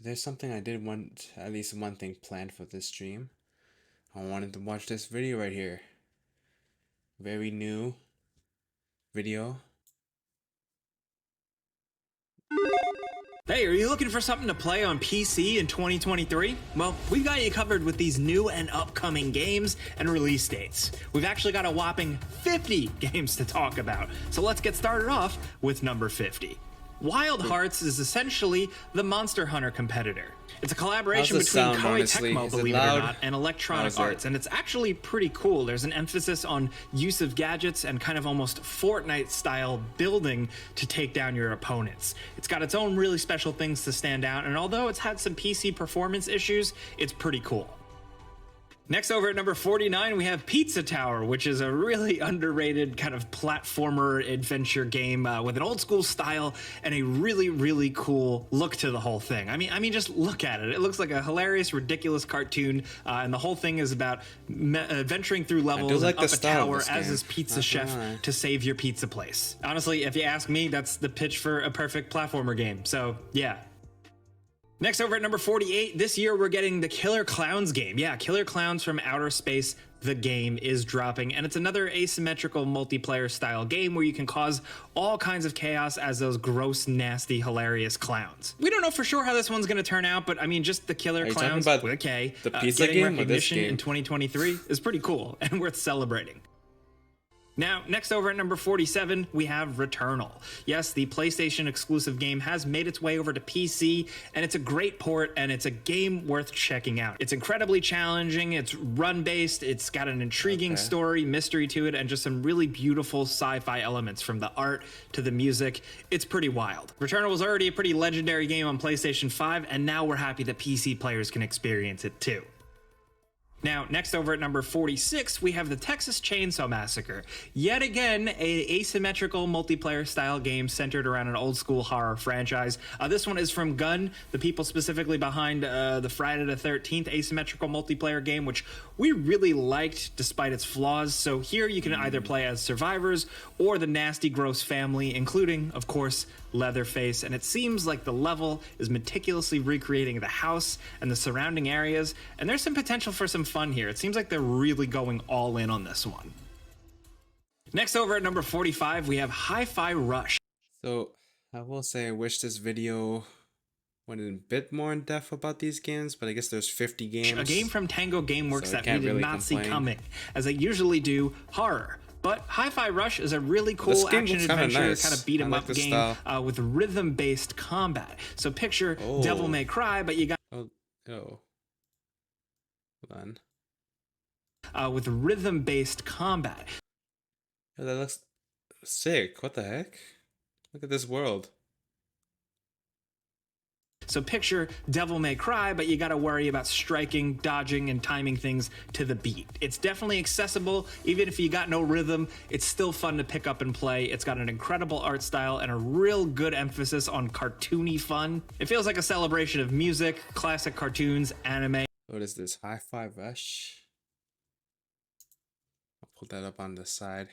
There's something I did want, at least one thing planned for this stream. I wanted to watch this video right here. Very new video. Hey, are you looking for something to play on PC in 2023? Well, we've got you covered with these new and upcoming games and release dates. We've actually got a whopping 50 games to talk about, so let's get started off with number 50. Wild Hearts is essentially the Monster Hunter competitor. It's a collaboration between Koei Tecmo, believe it or not, and Electronic Arts, and it's actually pretty cool. There's an emphasis on use of gadgets and kind of almost Fortnite-style building to take down your opponents. It's got its own really special things to stand out, and although it's had some PC performance issues, it's pretty cool. Next, over at number 49, we have Pizza Tower, which is a really underrated kind of platformer adventure game with an old school style and a really, really cool look to the whole thing. I mean, just look at it. It looks like a hilarious, ridiculous cartoon, and the whole thing is about venturing through levels and up a tower as this pizza chef to save your pizza place. Honestly, if you ask me, that's the pitch for a perfect platformer game. So, yeah. Next, over at number 48, this year we're getting the Killer Clowns game. Yeah, Killer Clowns from Outer Space, the game is dropping, and it's another asymmetrical multiplayer style game where you can cause all kinds of chaos as those gross, nasty, hilarious clowns. We don't know for sure how this one's going to turn out, but I mean, just the Killer Clowns with a K, the pizza getting game recognition in 2023 is pretty cool and worth celebrating. Now, next over at number 47, we have Returnal. Yes, the PlayStation exclusive game has made its way over to PC, and it's a great port, and it's a game worth checking out. It's incredibly challenging, it's run-based, it's got an intriguing story, mystery to it, and just some really beautiful sci-fi elements from the art to the music. It's pretty wild. Returnal was already a pretty legendary game on PlayStation 5, and now we're happy that PC players can experience it too. Now, next over at number 46, we have the Texas Chainsaw Massacre. Yet again, an asymmetrical multiplayer style game centered around an old school horror franchise. This one is from Gun, the people specifically behind the Friday the 13th asymmetrical multiplayer game, which we really liked despite its flaws. So here you can either play as survivors or the nasty, gross family, including, of course, Leatherface, and it seems like the level is meticulously recreating the house and the surrounding areas, and there's some potential for some fun here. It seems like they're really going all in on this one. Next, over at number 45, we have Hi-Fi Rush. So I will say I wish this video went a bit more in depth about these games, but I guess there's 50 games. A game from Tango Gameworks that we did not see coming, as they usually do horror. But Hi-Fi Rush is a really cool action-adventure kind of beat-em-up game with rhythm-based combat. So picture Devil May Cry, but you got... Hold on. With rhythm-based combat. Oh, that looks sick. What the heck? Look at this world. So picture Devil May Cry, but you gotta worry about striking, dodging, and timing things to the beat. It's definitely accessible, even if you got no rhythm, it's still fun to pick up and play. It's got an incredible art style and a real good emphasis on cartoony fun. It feels like a celebration of music, classic cartoons, anime. What is this? Hi-Fi Rush? I'll put that up on the side.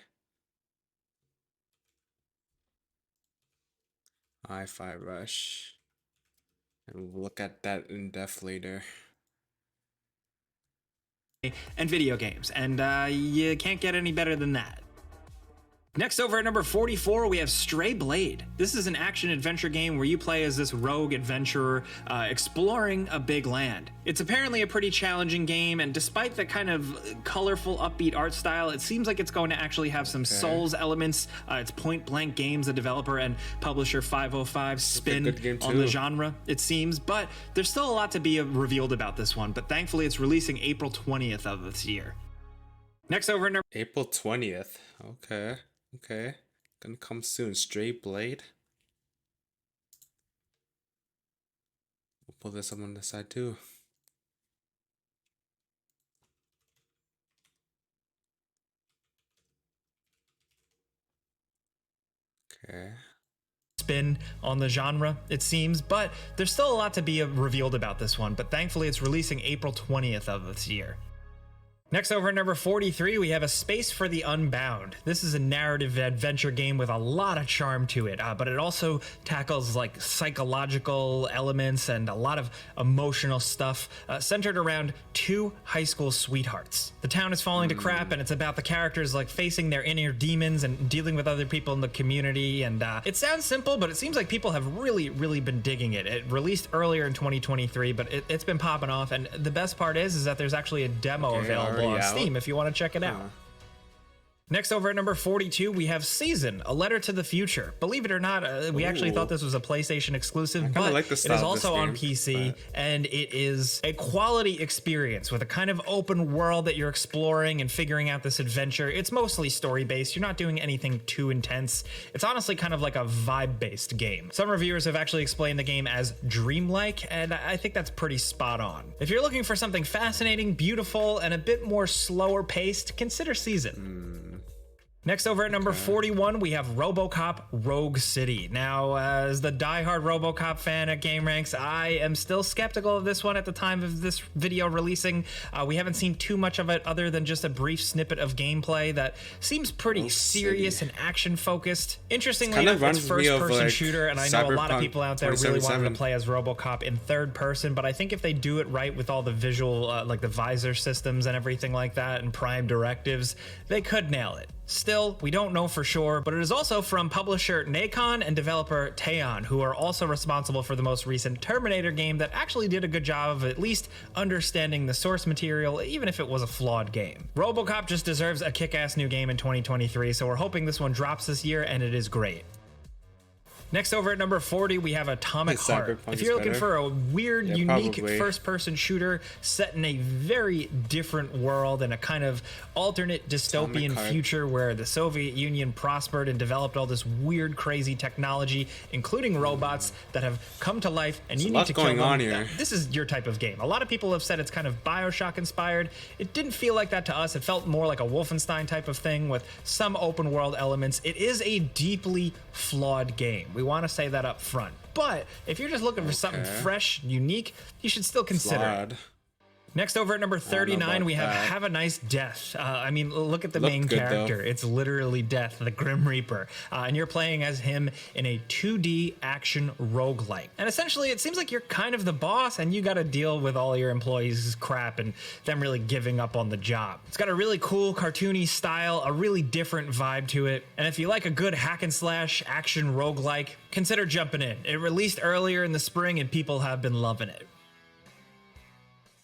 Hi-Fi Rush. And we'll look at that in depth later. And video games, and you can't get any better than that. Next, over at number 44, we have Stray Blade. This is an action-adventure game where you play as this rogue adventurer exploring a big land. It's apparently a pretty challenging game, and despite the kind of colorful, upbeat art style, it seems like it's going to actually have some Souls elements. It's Point Blank Games, the developer and publisher 505 spin on the genre, it seems, but there's still a lot to be revealed about this one, but thankfully it's releasing April 20th of this year. Next, over at number... April 20th, okay, gonna come soon. Stray Blade. We'll pull this up on the side too. Okay. Spin on the genre, it seems, but there's still a lot to be revealed about this one, but thankfully it's releasing April 20th of this year. Next, over at number 43, we have A Space for the Unbound. This is a narrative adventure game with a lot of charm to it, but it also tackles like psychological elements and a lot of emotional stuff centered around two high school sweethearts. The town is falling to crap, and it's about the characters like facing their inner demons and dealing with other people in the community. And it sounds simple, but it seems like people have really been digging it. It released earlier in 2023, but it's been popping off. And the best part is that there's actually a demo available on Steam if you want to check it out. Next, over at number 42, we have Season, A Letter to the Future. Believe it or not, we actually thought this was a PlayStation exclusive, but it is also on PC, and it is a quality experience with a kind of open world that you're exploring and figuring out this adventure. It's mostly story-based. You're not doing anything too intense. It's honestly kind of like a vibe-based game. Some reviewers have actually explained the game as dreamlike, and I think that's pretty spot on. If you're looking for something fascinating, beautiful, and a bit more slower paced, consider Season. Next, over at number 41, we have RoboCop Rogue City. Now, as the diehard RoboCop fan at GameRanks, I am still skeptical of this one at the time of this video releasing. We haven't seen too much of it other than just a brief snippet of gameplay that seems pretty serious and action-focused. Interestingly enough, it's first-person shooter, and I know a lot of people out there really wanted to play as RoboCop in third person, but I think if they do it right with all the visual, like the visor systems and everything like that, and prime directives, they could nail it. Still, we don't know for sure, but it is also from publisher Nacon and developer Teon, who are also responsible for the most recent Terminator game that actually did a good job of at least understanding the source material, even if it was a flawed game. RoboCop just deserves a kick-ass new game in 2023, so we're hoping this one drops this year, and it is great. Next, over at number 40, we have Atomic Heart. If you're looking for a weird, unique first-person shooter set in a very different world and a kind of alternate dystopian future where the Soviet Union prospered and developed all this weird, crazy technology, including robots that have come to life, and you need to kill them. This is your type of game. A lot of people have said it's kind of BioShock-inspired. It didn't feel like that to us. It felt more like a Wolfenstein type of thing with some open-world elements. It is a deeply flawed game. We want to say that up front, but if you're just looking for something fresh, unique, you should still consider it. Next, over at number 39, we have a Nice Death. I mean, look at the main character. It's literally Death, the Grim Reaper. And you're playing as him in a 2D action roguelike. And essentially, it seems like you're kind of the boss and you got to deal with all your employees' crap and them really giving up on the job. It's got a really cool cartoony style, a really different vibe to it. And if you like a good hack and slash action roguelike, consider jumping in. It released earlier in the spring and people have been loving it.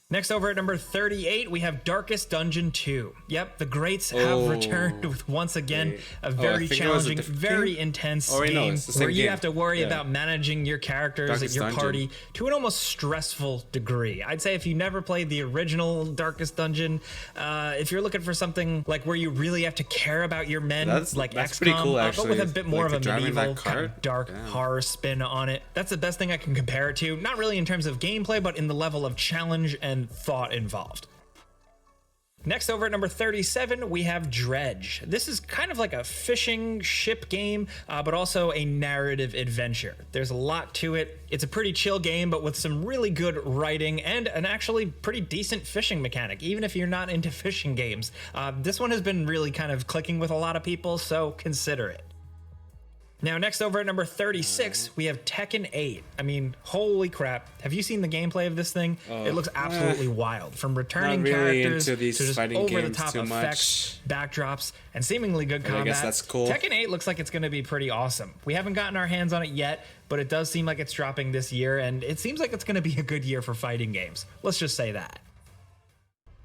Next, over at number 38, we have Darkest Dungeon 2. Yep, the greats have returned with, once again, a very challenging, very intense game where you have to worry about managing your characters and your party to an almost stressful degree. I'd say if you never played the original Darkest Dungeon, if you're looking for something like where you really have to care about your men, like XCOM, but with a bit more of a medieval, kind of dark horror spin on it, that's the best thing I can compare it to. Not really in terms of gameplay, but in the level of challenge and thought involved. Next, over at number 37, we have Dredge. This is kind of like a fishing ship game, but also a narrative adventure. There's a lot to it. It's a pretty chill game, but with some really good writing and an actually pretty decent fishing mechanic, even if you're not into fishing games. This one has been really kind of clicking with a lot of people, so consider it. Now, next, over at number 36, we have Tekken 8. I mean, holy crap. Have you seen the gameplay of this thing? It looks absolutely wild. From returning characters to just over-the-top effects, backdrops, and seemingly good combat. I guess that's cool. Tekken 8 looks like it's going to be pretty awesome. We haven't gotten our hands on it yet, but it does seem like it's dropping this year, and it seems like it's going to be a good year for fighting games. Let's just say that.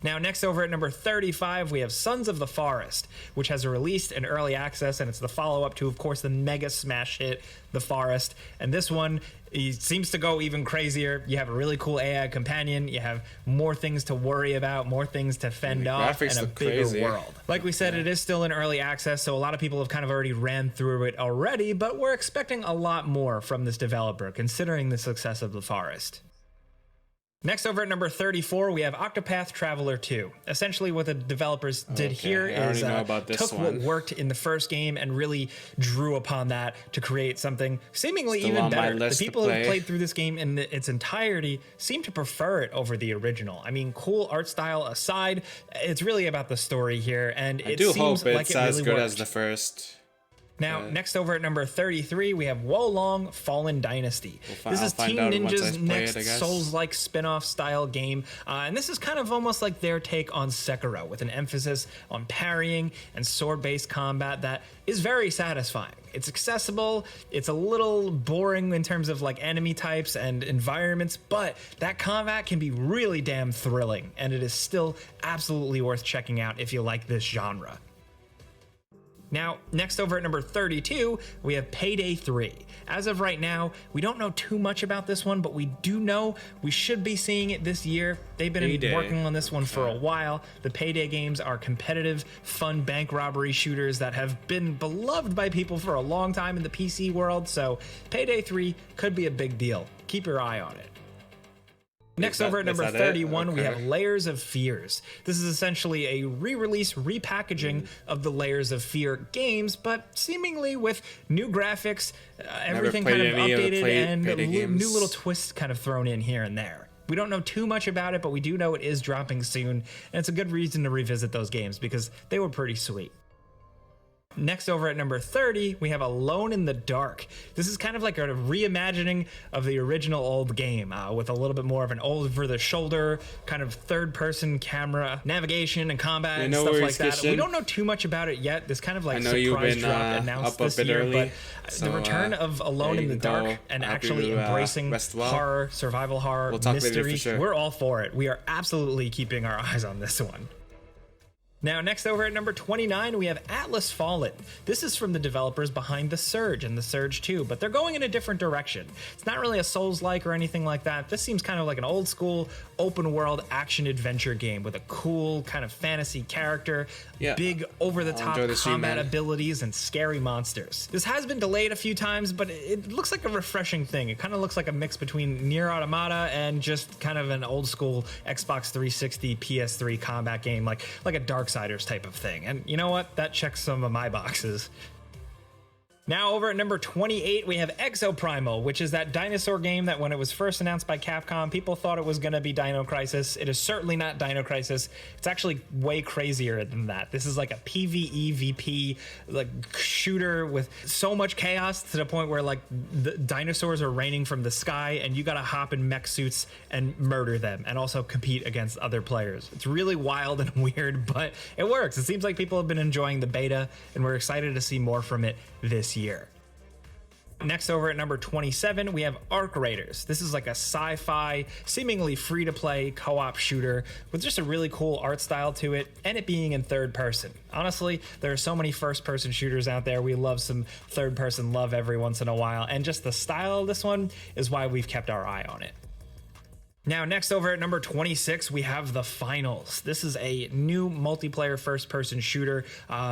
Now, next, over at number 35, we have Sons of the Forest, which has released in early access, and it's the follow-up to, of course, the mega smash hit, The Forest. And this one, it seems to go even crazier. You have a really cool AI companion, you have more things to worry about, more things to fend off, and a bigger world. Like we said, it is still in early access, so a lot of people have kind of already ran through it already, but we're expecting a lot more from this developer, considering the success of The Forest. Next, over at number 34, we have Octopath Traveler 2. Essentially, what the developers did here is took what worked in the first game and really drew upon that to create something seemingly even better. The people who played through this game in its entirety seem to prefer it over the original. I mean, cool art style aside, it's really about the story here, and it seems like it really as good worked. as the first. Now, next over at number 33, we have Wolong Fallen Dynasty. This is Team Ninja's next Souls-like spin-off style game, and this is kind of almost like their take on Sekiro, with an emphasis on parrying and sword-based combat that is very satisfying. It's accessible, it's a little boring in terms of like enemy types and environments, but that combat can be really damn thrilling, and it is still absolutely worth checking out if you like this genre. Now, next over at number 32, we have Payday 3. As of right now, we don't know too much about this one, but we do know we should be seeing it this year. They've been working on this one for a while. The Payday games are competitive, fun bank robbery shooters that have been beloved by people for a long time in the PC world, so Payday 3 could be a big deal. Keep your eye on it. Next, over at number 31, we have Layers of Fears. This is essentially a re-release, repackaging of the Layers of Fear games, but seemingly with new graphics, everything kind of updated, and new little twists kind of thrown in here and there. We don't know too much about it, but we do know it is dropping soon, and it's a good reason to revisit those games because they were pretty sweet. Next, over at number 30, we have Alone in the Dark. This is kind of like a reimagining of the original old game with a little bit more of an over-the-shoulder kind of third-person camera navigation and combat and stuff like that. We don't know too much about it yet. This kind of like surprise drop announced this year, but the return of Alone in the Dark and actually embracing horror, survival horror, mystery, we're all for it. We are absolutely keeping our eyes on this one. Now, next over at number 29, we have Atlas Fallen. This is from the developers behind The Surge and The Surge 2, but they're going in a different direction. It's not really a Souls-like or anything like that. This seems kind of like an old-school, open-world action-adventure game with a cool kind of fantasy character, big, over-the-top combat abilities, and scary monsters. This has been delayed a few times, but it looks like a refreshing thing. It kind of looks like a mix between Nier Automata and just kind of an old-school Xbox 360, PS3 combat game, like a Darksiders type of thing. And you know what? That checks some of my boxes. Now, over at number 28, we have Exoprimal, which is that dinosaur game that when it was first announced by Capcom, people thought it was going to be Dino Crisis. It is certainly not Dino Crisis. It's actually way crazier than that. This is like a PvE VP like shooter with so much chaos to the point where like the dinosaurs are raining from the sky and you got to hop in mech suits and murder them and also compete against other players. It's really wild and weird, but it works. It seems like people have been enjoying the beta and we're excited to see more from it this year. Next, over at number 27, we have Arc Raiders. This is like a sci-fi, seemingly free-to-play co-op shooter with just a really cool art style to it, and it being in third person. Honestly, there are so many first-person shooters out there. We love some third-person love every once in a while, and just the style of this one is why we've kept our eye on it. Now, next over at number 26, we have The Finals. This is a new multiplayer first-person shooter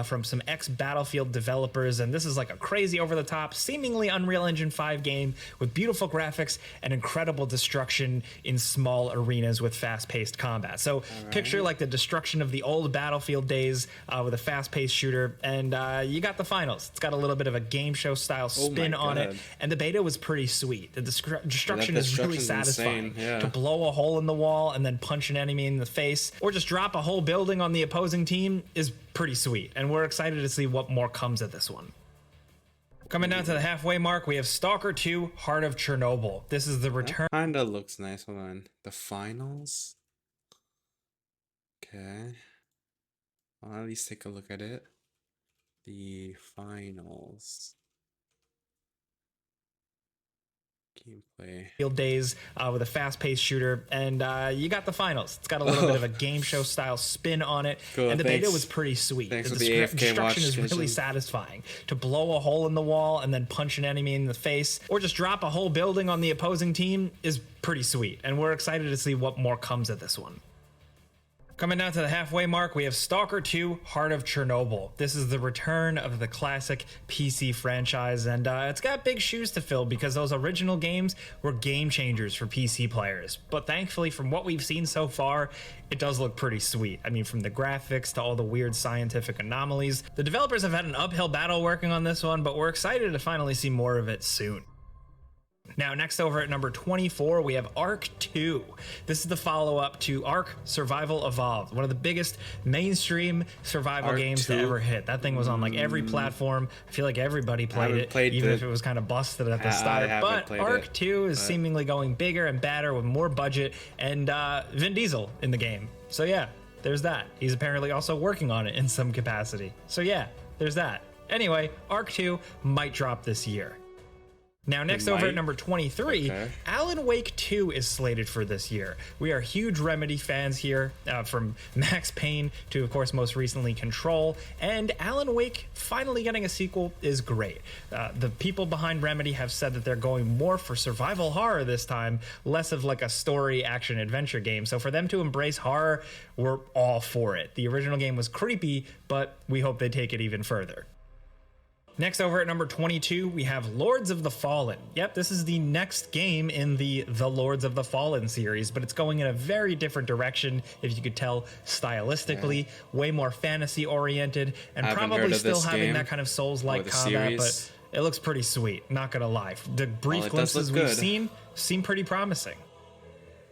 from some ex-Battlefield developers, and this is like a crazy over-the-top, seemingly Unreal Engine 5 game with beautiful graphics and incredible destruction in small arenas with fast-paced combat. So picture like the destruction of the old Battlefield days with a fast-paced shooter, and you got The Finals. It's got a little bit of a game show-style spin on it, and the beta was pretty sweet. The destruction is really satisfying. To blow a hole in the wall and then punch an enemy in the face, or just drop a whole building on the opposing team is pretty sweet, and we're excited to see what more comes of this one. Coming down to the halfway mark, we have Stalker 2: Heart of Chernobyl. This is the return. That kinda looks nice. Hold on. The Finals. Okay. I'll at least take a look at it. The Finals. Gameplay. Field days with a fast-paced shooter, and you got The Finals. It's got a little bit of a game show style spin on it, and the beta was pretty sweet. The destruction is really satisfying. To blow a hole in the wall and then punch an enemy in the face, or just drop a whole building on the opposing team is pretty sweet, and we're excited to see what more comes of this one. Coming down to the halfway mark, we have Stalker 2 Heart of Chernobyl. This is the return of the classic PC franchise, and it's got big shoes to fill because those original games were game changers for PC players. But thankfully, from what we've seen so far, it does look pretty sweet. I mean, from the graphics to all the weird scientific anomalies. The developers have had an uphill battle working on this one, but we're excited to finally see more of it soon. Now, next over at number 24, we have Ark 2. This is the follow-up to Ark Survival Evolved, one of the biggest mainstream survival games to ever hit. That thing was on like every platform. I feel like everybody played it, even if it was kind of busted at the start. But Ark 2 is seemingly going bigger and badder with more budget and Vin Diesel in the game. So yeah, there's that. He's apparently also working on it in some capacity. So yeah, there's that. Anyway, Ark 2 might drop this year. Now, next over at number 23, Alan Wake 2 is slated for this year. We are huge Remedy fans here, from Max Payne to, of course, most recently Control, and Alan Wake finally getting a sequel is great. The people behind Remedy have said that they're going more for survival horror this time, less of like a story action adventure game. So for them to embrace horror, we're all for it. The original game was creepy, but we hope they take it even further. Next over at number 22, we have Lords of the Fallen. Yep, this is the next game in the Lords of the Fallen series, but it's going in a very different direction, if you could tell, stylistically, way more fantasy oriented, and probably still having that kind of Souls-like combat, but it looks pretty sweet, not gonna lie. The brief glimpses we've seen seem pretty promising.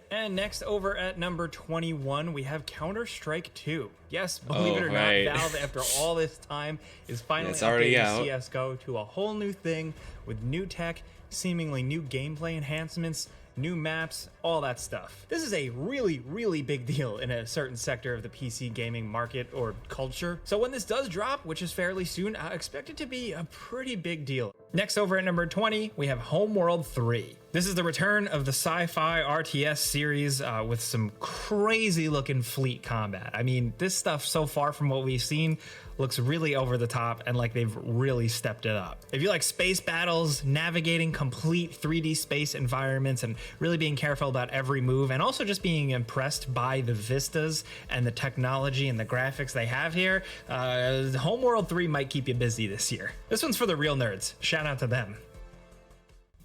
And next over at number 21, we have Counter-Strike 2. Yes, believe it or not, Valve, after all this time, is finally updating CSGO to a whole new thing with new tech, seemingly new gameplay enhancements, new maps, all that stuff. This is a really, really big deal in a certain sector of the PC gaming market or culture. So when this does drop, which is fairly soon, I expect it to be a pretty big deal. Next over at number 20, we have Homeworld 3. This is the return of the sci-fi RTS series with some crazy looking fleet combat. I mean, this stuff so far from what we've seen looks really over the top and like they've really stepped it up. If you like space battles, navigating complete 3D space environments and really being careful about every move and also just being impressed by the vistas and the technology and the graphics they have here, Homeworld 3 might keep you busy this year. This one's for the real nerds. Shout out to them.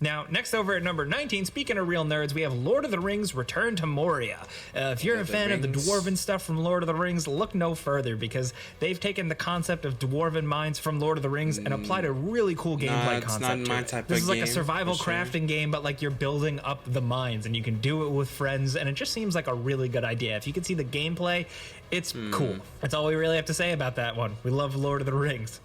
Now, next over at number 19, speaking of real nerds, we have Lord of the Rings Return to Moria. If you're a fan of the dwarven stuff from Lord of the Rings, look no further because they've taken the concept of dwarven mines from Lord of the Rings and applied a really cool gameplay concept to it. This is like a survival crafting game, but like you're building up the mines and you can do it with friends, and it just seems like a really good idea. If you can see the gameplay, it's cool. That's all we really have to say about that one. We love Lord of the Rings.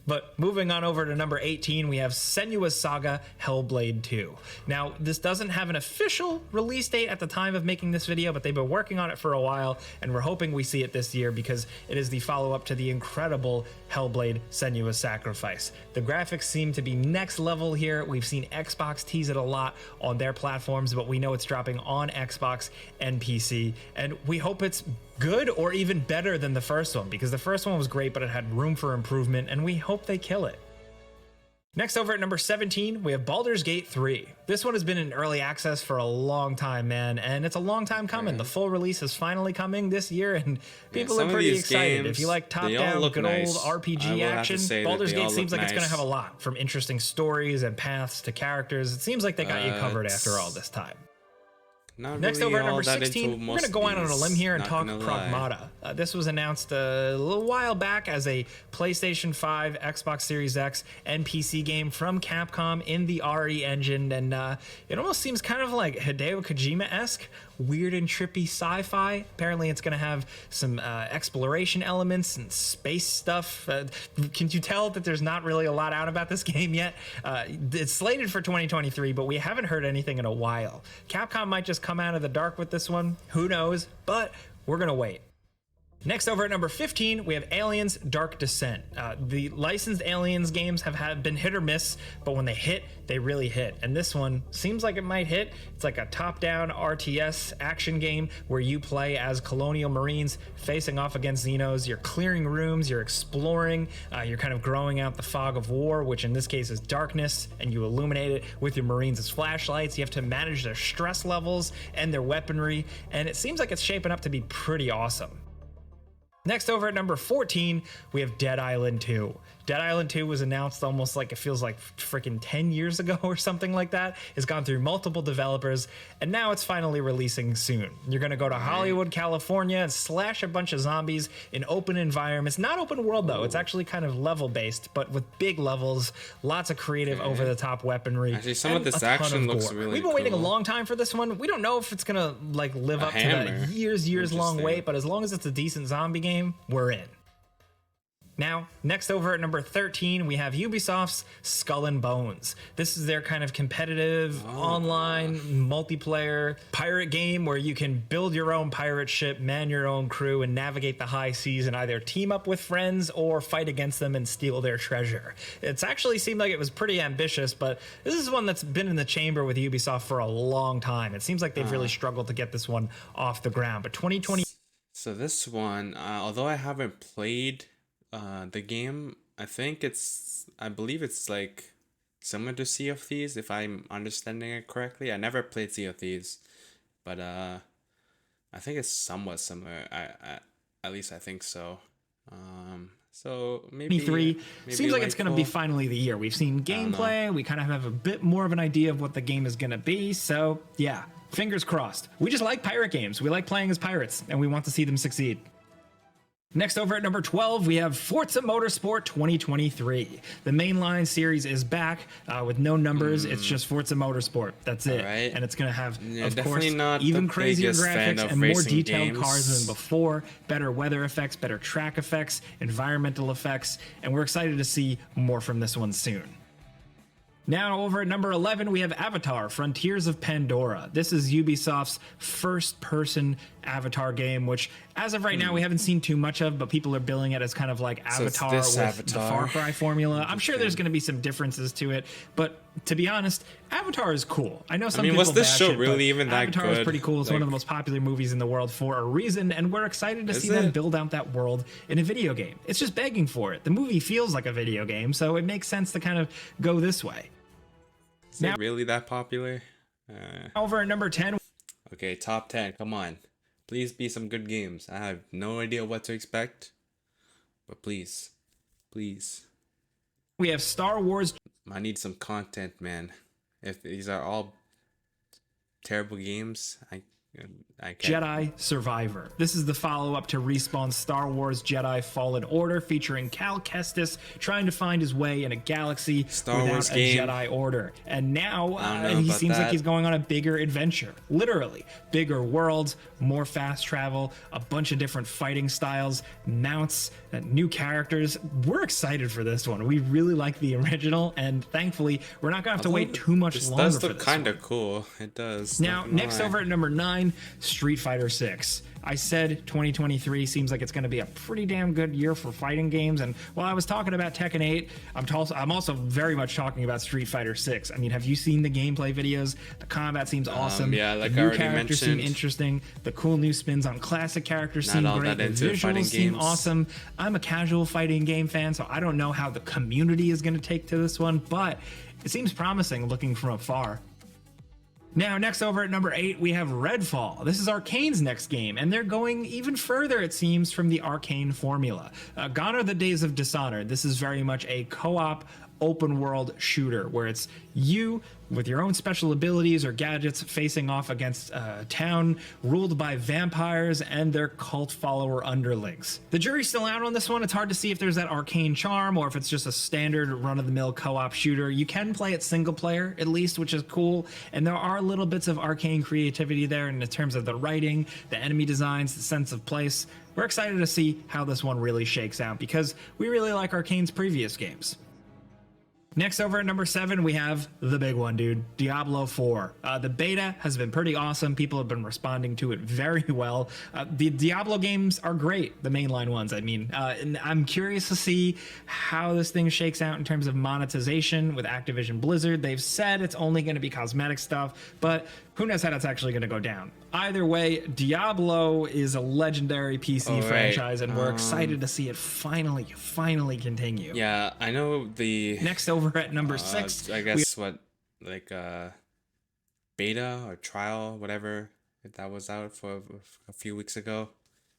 But moving on over to number 18, we have Senua's Saga Hellblade 2. Now, this doesn't have an official release date at the time of making this video, but they've been working on it for a while, and we're hoping we see it this year because it is the follow-up to the incredible Hellblade Senua's Sacrifice. The graphics seem to be next level here. We've seen Xbox tease it a lot on their platforms, but we know it's dropping on Xbox and PC, and we hope it's good or even better than the first one because the first one was great, but it had room for improvement, and we hope they kill it. Next over at number 17, we have Baldur's Gate 3. This one has been in early access for a long time, man, and it's a long time coming. The full release is finally coming this year, and people are pretty excited. If you like top-down, good old RPG action, Baldur's Gate seems like it's going to have a lot, from interesting stories and paths to characters. It seems like they got you covered after all this time. Next over at number 16, we're going to go out on a limb here and talk Pragmata. This was announced a little while back as a PlayStation 5, Xbox Series X, and PC game from Capcom in the RE engine, and it almost seems kind of like Hideo Kojima-esque, weird and trippy sci-fi. Apparently it's going to have some exploration elements and space stuff. Can you tell that there's not really a lot out about this game yet? It's slated for 2023, but we haven't heard anything in a while. Capcom might just come out of the dark with this one. Who knows? But we're going to wait. Next, over at number 15, we have Aliens Dark Descent. The licensed Aliens games have been hit or miss, but when they hit, they really hit. And this one seems like it might hit. It's like a top-down RTS action game where you play as colonial marines facing off against Xenos. You're clearing rooms, you're exploring, you're kind of growing out the fog of war, which in this case is darkness, and you illuminate it with your marines as flashlights. You have to manage their stress levels and their weaponry, and it seems like it's shaping up to be pretty awesome. Next, over at number 14, we have Dead Island 2. Dead Island 2 was announced almost like it feels like freaking 10 years ago or something like that. It's gone through multiple developers, and now it's finally releasing soon. You're going to go to Hollywood, California, and slash a bunch of zombies in open environments. Not open world, though. It's actually kind of level-based, but with big levels, lots of creative over-the-top weaponry. Actually, some of this action looks really cool. We've been waiting a long time for this one. We don't know if it's going to like live up to that years long wait, but as long as it's a decent zombie game, we're in. Now, next over at number 13, we have Ubisoft's Skull and Bones. This is their kind of competitive online multiplayer pirate game where you can build your own pirate ship, man your own crew, and navigate the high seas and either team up with friends or fight against them and steal their treasure. It's actually seemed like it was pretty ambitious, but this is one that's been in the chamber with Ubisoft for a long time. It seems like they've really struggled to get this one off the ground, but 2020... So this one, although I haven't played the game, I believe it's like similar to Sea of Thieves, if I'm understanding it correctly. I never played Sea of Thieves, but I think it's somewhat similar. At least I think so. So maybe seems like it's going to be finally the year. We've seen gameplay. We kind of have a bit more of an idea of what the game is going to be. So yeah, fingers crossed. We just like pirate games. We like playing as pirates, and we want to see them succeed. Next, over at number 12, we have Forza Motorsport 2023. The mainline series is back with no numbers. It's just Forza Motorsport. That's it. Right. And it's going to have, of course, not even crazier graphics and more detailed games. cars than before, better weather effects, better track effects, environmental effects, and we're excited to see more from this one soon. Now, over at number 11, we have Avatar: Frontiers of Pandora. This is Ubisoft's first-person Avatar game, which, as of right now, we haven't seen too much of, but people are billing it as kind of like Avatar with the Far Cry formula. I'm sure there's going to be some differences to it, but to be honest, Avatar is cool. I know some people was this show it, really even that Avatar good? is pretty cool. It's one of the most popular movies in the world for a reason, and we're excited to see them build out that world in a video game. It's just begging for it. The movie feels like a video game, so it makes sense to kind of go this way. Is it really that popular? Over at number 10. Okay, top 10. Come on. Please be some good games. I have no idea what to expect. But please. Please. We have Star Wars. I need some content, man. If these are all terrible games, I can't. Jedi Survivor. This is the follow-up to Respawn's Star Wars Jedi Fallen Order, featuring Cal Kestis trying to find his way in a galaxy without a Jedi Order. And now he seems like he's going on a bigger adventure. Literally. Bigger worlds, more fast travel, a bunch of different fighting styles, mounts, new characters. We're excited for this one. We really like the original, and thankfully, we're not going to have to wait too much longer for this. This does look kind of cool. It does. Now, next over at number 9, Street Fighter 6. I said 2023 seems like it's going to be a pretty damn good year for fighting games, and while I was talking about Tekken 8, I'm also very much talking about Street Fighter 6. I mean, have you seen the gameplay videos? The combat seems awesome. Yeah, like the I new already characters seem mentioned. interesting. The cool new spins on classic characters seem great. The visuals seem awesome. I'm a casual fighting game fan, so I don't know how the community is going to take to this one, but it seems promising looking from afar. Now, next over at number 8, we have Redfall. This is Arcane's next game, and they're going even further, it seems, from the Arcane formula. Gone are the days of Dishonored. This is very much a co-op open world shooter where it's you with your own special abilities or gadgets facing off against a town ruled by vampires and their cult follower underlings. The jury's still out on this one. It's hard to see if there's that Arcane charm or if it's just a standard run-of-the-mill co-op shooter. You can play it single player at least, which is cool, and there are little bits of Arcane creativity there in terms of the writing, the enemy designs, the sense of place. We're excited to see how this one really shakes out because we really like Arcane's previous games. Next, over at number 7, we have the big one, dude. Diablo 4. The beta has been pretty awesome. People have been responding to it very well. The Diablo games are great, the mainline ones, I mean. And I'm curious to see how this thing shakes out in terms of monetization with Activision Blizzard. They've said it's only going to be cosmetic stuff, but who knows how that's actually going to go down. Either way, Diablo is a legendary PC franchise, and we're excited to see it finally continue. Yeah, I know the Next, over at number 6, I guess what, like beta or trial, whatever, if that was out for a few weeks ago.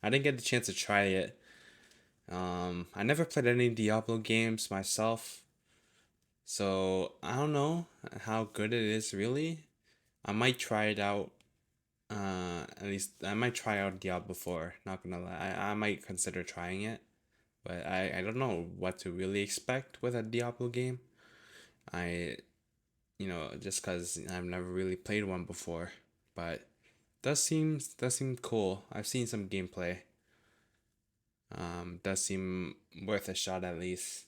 I didn't get the chance to try it. I never played any Diablo games myself, so I don't know how good it is really. I might try it out. At least I might try out Diablo 4, not gonna lie. I might consider trying it, but I don't know what to really expect with a Diablo game. I, just because I've never really played one before, but does seem cool. I've seen some gameplay. Does seem worth a shot at least.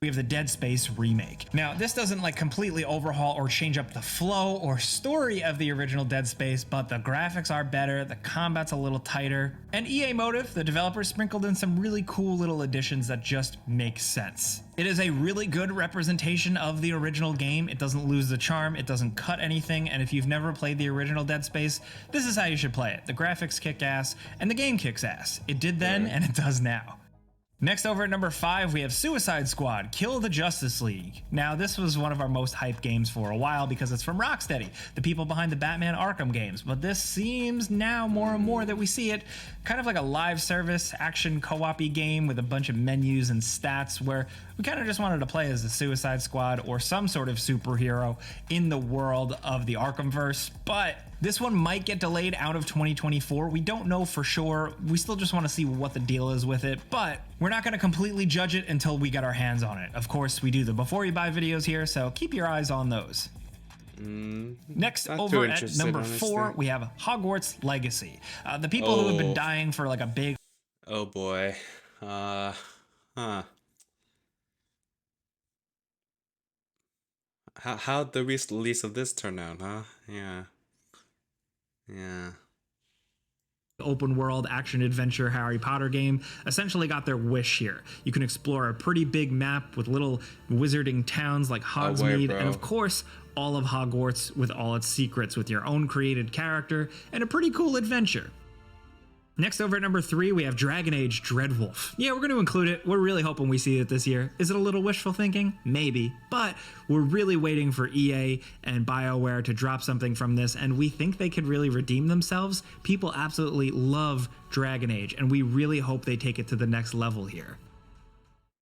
We have the Dead Space remake. Now, this doesn't like completely overhaul or change up the flow or story of the original Dead Space, but the graphics are better, the combat's a little tighter, and EA Motive, the developer, sprinkled in some really cool little additions that just make sense. It is a really good representation of the original game. It doesn't lose the charm, it doesn't cut anything, and if you've never played the original Dead Space, this is how you should play it. The graphics kick ass, and the game kicks ass. It did then, and it does now. Next, over at number 5, we have Suicide Squad, Kill the Justice League. Now, this was one of our most hyped games for a while because it's from Rocksteady, the people behind the Batman Arkham games. But this seems now more and more that we see it kind of like a live service action co-op-y game with a bunch of menus and stats where we kind of just wanted to play as the Suicide Squad or some sort of superhero in the world of the Arkhamverse. But this one might get delayed out of 2024. We don't know for sure. We still just want to see what the deal is with it, but we're not going to completely judge it until we get our hands on it. Of course, we do the before you buy videos here, so keep your eyes on those. Next, over at number 4, we have Hogwarts Legacy. The people who have been dying for like a big... Oh boy. How'd the release of this turn out, huh? Yeah. Open world action adventure Harry Potter game essentially got their wish here. You can explore a pretty big map with little wizarding towns like Hogsmeade, and of course all of Hogwarts with all its secrets with your own created character and a pretty cool adventure. Next, over at number 3, we have Dragon Age Dreadwolf. Yeah, we're going to include it. We're really hoping we see it this year. Is it a little wishful thinking? Maybe. But we're really waiting for EA and BioWare to drop something from this, and we think they could really redeem themselves. People absolutely love Dragon Age, and we really hope they take it to the next level here.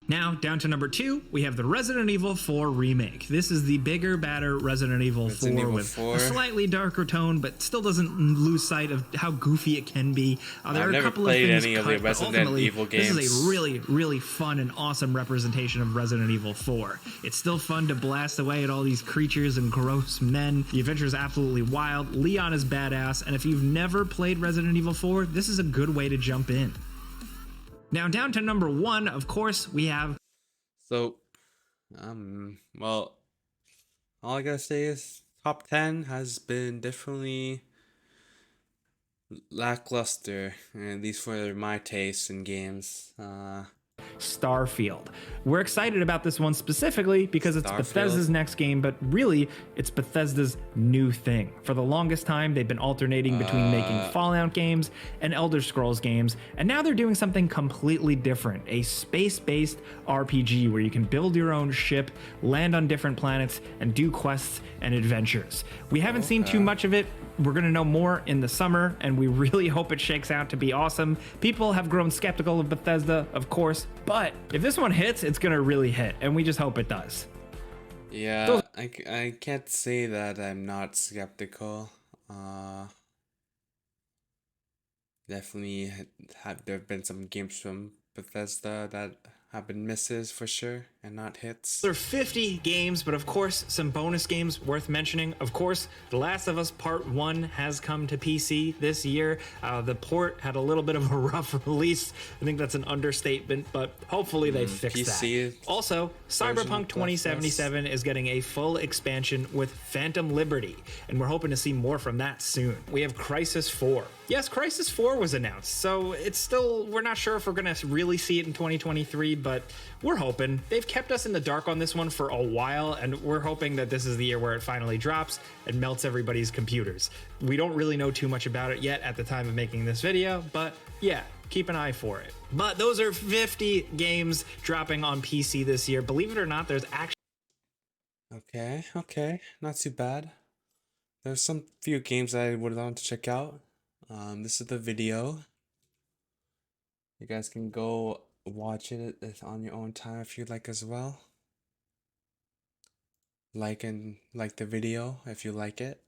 Now, down to number 2, we have the Resident Evil 4 remake. This is the bigger, badder Resident Evil 4 with a slightly darker tone, but still doesn't lose sight of how goofy it can be. There are a couple of things cut, but ultimately, this is a really, really fun and awesome representation of Resident Evil 4. It's still fun to blast away at all these creatures and gross men. The adventure is absolutely wild. Leon is badass, and if you've never played Resident Evil 4, this is a good way to jump in. Now, down to number 1, of course, we have... So, well, all I gotta say is top 10 has been definitely lackluster, at least for my taste in games. Starfield. We're excited about this one specifically because it's Bethesda's next game, but really, it's Bethesda's new thing. For the longest time, they've been alternating between making Fallout games and Elder Scrolls games, and now they're doing something completely different, a space-based RPG where you can build your own ship, land on different planets, and do quests and adventures. We haven't seen too much of it. We're going to know more in the summer, and we really hope it shakes out to be awesome. People have grown skeptical of Bethesda, of course, but if this one hits, it's going to really hit, and we just hope it does. Yeah, I can't say that I'm not skeptical. Definitely there have been some games from Bethesda that have been misses for sure and not hits. There are 50 games, but of course, some bonus games worth mentioning. Of course, The Last of Us Part 1 has come to PC this year. The port had a little bit of a rough release. I think that's an understatement, but hopefully they fixed PC that. Also, Cyberpunk 2077 is getting a full expansion with Phantom Liberty, and we're hoping to see more from that soon. We have Crysis 4. Yes, Crysis 4 was announced, so it's still, we're not sure if we're gonna really see it in 2023, but we're hoping. They've kept us in the dark on this one for a while, and we're hoping that this is the year where it finally drops and melts everybody's computers. We don't really know too much about it yet at the time of making this video, but yeah, keep an eye for it. But those are 50 games dropping on PC this year. Believe it or not, there's actually Okay, not too bad. There's some few games I would want to check out. This is the video. You guys can go watch it on your own time if you'd like as well. Like the video if you like it.